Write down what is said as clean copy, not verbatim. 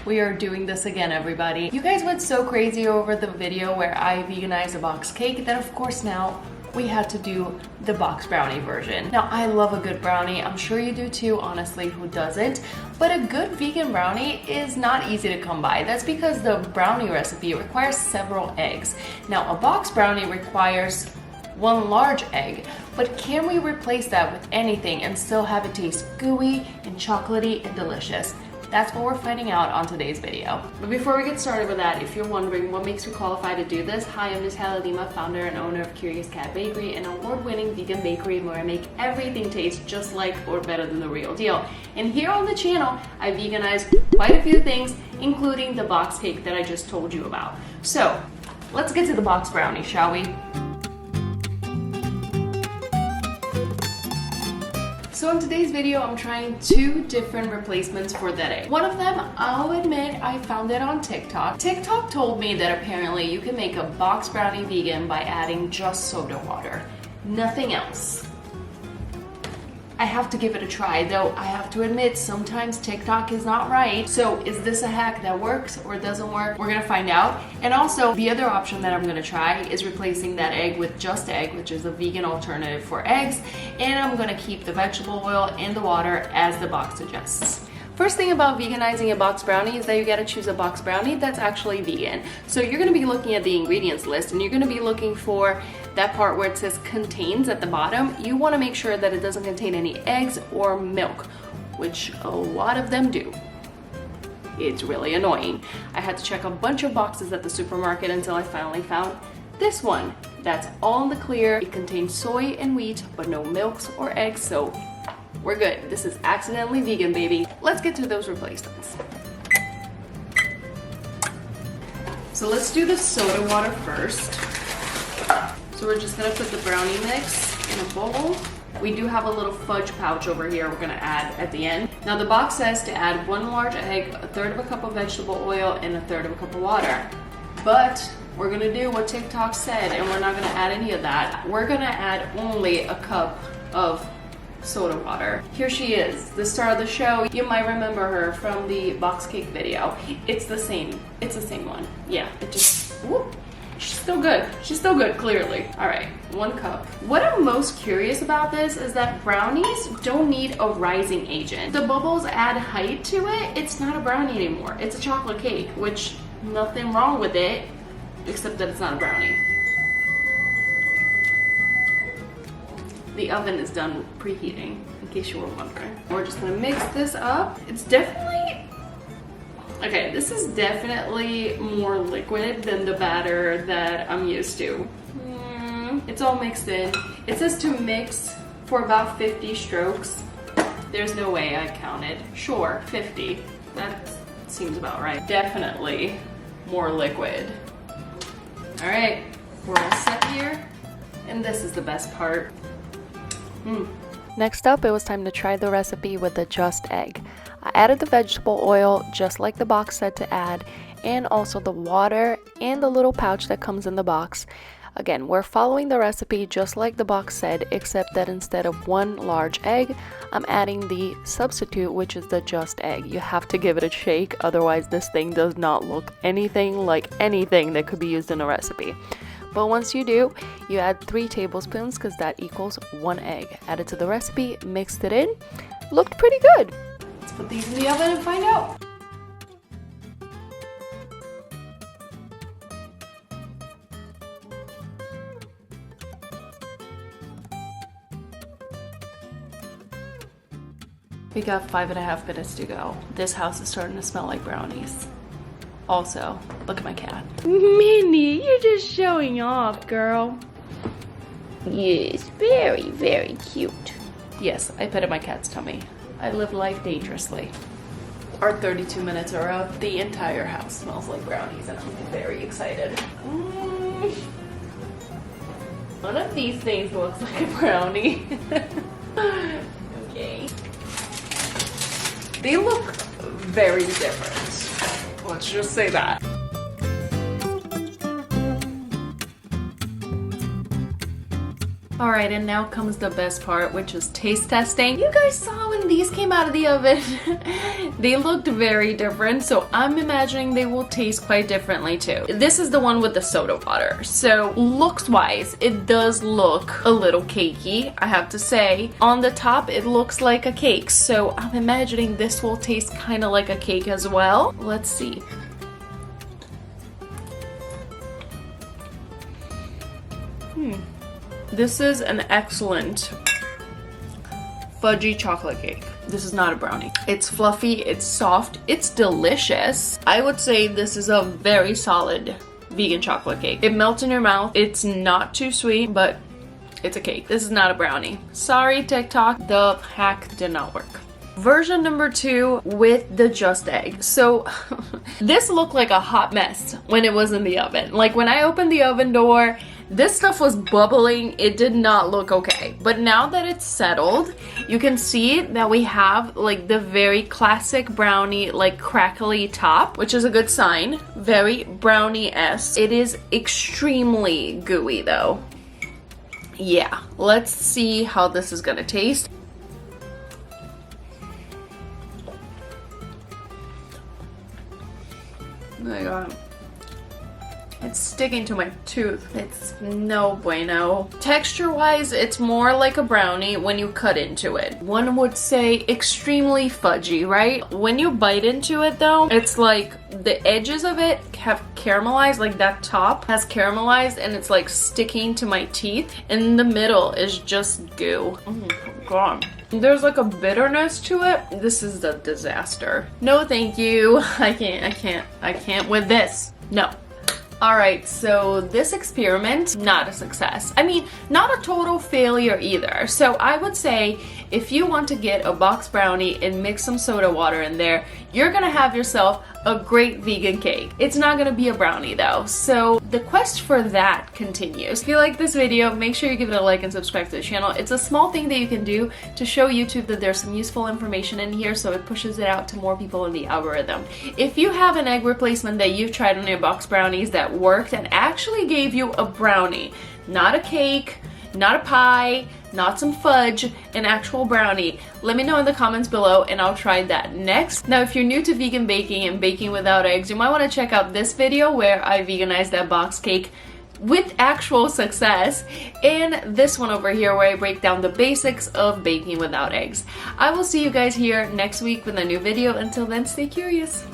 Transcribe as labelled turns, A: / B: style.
A: We are doing this again, everybody. You guys went so crazy over the video where I veganized a box cake that of course now we had to do the box brownie version. Now, I love a good brownie. I'm sure you do too, honestly, who doesn't? But a good vegan brownie is not easy to come by. That's because the brownie recipe requires several eggs. Now, a box brownie requires one large egg, but can we replace that with anything and still have it taste gooey and chocolatey and delicious? That's what we're finding out on today's video. But before we get started with that, if you're wondering what makes me qualified to do this, hi, I'm Natalia Lima, founder and owner of Curious Cat Bakery, an award-winning vegan bakery where I make everything taste just like or better than the real deal. And here on the channel, I veganize quite a few things, including the box cake that I just told you about. So let's get to the box brownie, shall we? So in today's video, I'm trying 2 different replacements for that egg. One of them, I'll admit, I found it on TikTok. TikTok told me that apparently you can make a box brownie vegan by adding just soda water, nothing else. I have to give it a try, though I have to admit sometimes TikTok is not right. So is this a hack that works or doesn't work? We're gonna find out. And also the other option that I'm gonna try is replacing that egg with just egg, which is a vegan alternative for eggs. And I'm gonna keep the vegetable oil and the water as the box suggests. First thing about veganizing a box brownie is that you gotta choose a box brownie that's actually vegan. So you're gonna be looking at the ingredients list and you're gonna be looking for that part where it says contains at the bottom. You wanna make sure that it doesn't contain any eggs or milk, which a lot of them do. It's really annoying. I had to check a bunch of boxes at the supermarket until I finally found this one. That's all in the clear. It contains soy and wheat, but no milks or eggs, so we're good. This is accidentally vegan, baby. Let's get to those replacements. So let's do the soda water first. So we're just gonna put the brownie mix in a bowl. We do have a little fudge pouch over here we're gonna add at the end. Now the box says to add 1 large egg, 1/3 of a cup of vegetable oil, and 1/3 of a cup of water. But we're gonna do what TikTok said and we're not gonna add any of that. We're gonna add only a cup of soda water. Here she is, the star of the show. You might remember her from the box cake video. It's the same one. Yeah, it just, whoop. She's still good. She's still good, clearly. All right, 1 cup. What I'm most curious about this is that brownies don't need a rising agent. The bubbles add height to it. It's not a brownie anymore. It's a chocolate cake, which nothing wrong with it, except that it's not a brownie. The oven is done preheating, in case you were wondering. We're just gonna mix this up. It's definitely, okay, this is definitely more liquid than the batter that I'm used to. It's all mixed in. It says to mix for about 50 strokes. There's no way I counted. Sure, 50. That seems about right. Definitely more liquid. All right, we're all set here. And this is the best part.
B: Next up, it was time to try the recipe with the just egg. I added the vegetable oil just like the box said to add, and also the water and the little pouch that comes in the box. Again, we're following the recipe just like the box said, except that instead of 1 large egg, I'm adding the substitute, which is the just egg. You have to give it a shake, otherwise this thing does not look anything like anything that could be used in a recipe. But once you do, you add 3 tablespoons because that equals 1 egg. Add it to the recipe, mixed it in, looked pretty good.
A: Let's put these in the oven and find out. We got 5.5 minutes to go. This house is starting to smell like brownies. Also, look at my cat. Minnie, you're just showing off, girl. Yes, very, very cute. Yes, I petted my cat's tummy. I live life dangerously. Our 32 minutes are up. The entire house smells like brownies and I'm very excited. One of these things looks like a brownie. Okay. They look very different. Let's just say that. Alright, and now comes the best part, which is taste testing. You guys saw when these came out of the oven. They looked very different, so I'm imagining they will taste quite differently too. This is the one with the soda water. So looks-wise, it does look a little cakey, I have to say. On the top, it looks like a cake, so I'm imagining this will taste kind of like a cake as well. Let's see. This is an excellent fudgy chocolate cake. This is not a brownie. It's fluffy, it's soft, it's delicious. I would say this is a very solid vegan chocolate cake. It melts in your mouth. It's not too sweet, but it's a cake. This is not a brownie. Sorry, TikTok, the hack did not work. Version number 2 with the just egg. So this looked like a hot mess when it was in the oven. Like when I opened the oven door, this stuff was bubbling. It did not look okay. But now that it's settled, you can see that we have like the very classic brownie, like crackly top, which is a good sign. Very brownie-esque. It is extremely gooey though. Yeah, let's see how this is gonna taste. Oh my god. It's sticking to my tooth. It's no bueno. Texture-wise, it's more like a brownie when you cut into it. One would say extremely fudgy, right? When you bite into it though, it's like the edges of it have caramelized, like that top has caramelized and it's like sticking to my teeth. And the middle is just goo. Oh my god. There's like a bitterness to it. This is a disaster. No thank you. I can't with this. No. Alright, so this experiment, not a success. I mean, not a total failure either. So I would say if you want to get a box brownie and mix some soda water in there, you're gonna have yourself a great vegan cake. It's not gonna be a brownie though. So the quest for that continues. If you like this video, make sure you give it a like and subscribe to the channel. It's a small thing that you can do to show YouTube that there's some useful information in here, so it pushes it out to more people in the algorithm. If you have an egg replacement that you've tried on your box brownies that worked and actually gave you a brownie, not a cake, not a pie, not some fudge, an actual brownie, let me know in the comments below and I'll try that next. Now if you're new to vegan baking and baking without eggs, you might want to check out this video where I veganized that box cake with actual success, and this one over here where I break down the basics of baking without eggs. I will see you guys here next week with a new video. Until then, stay curious.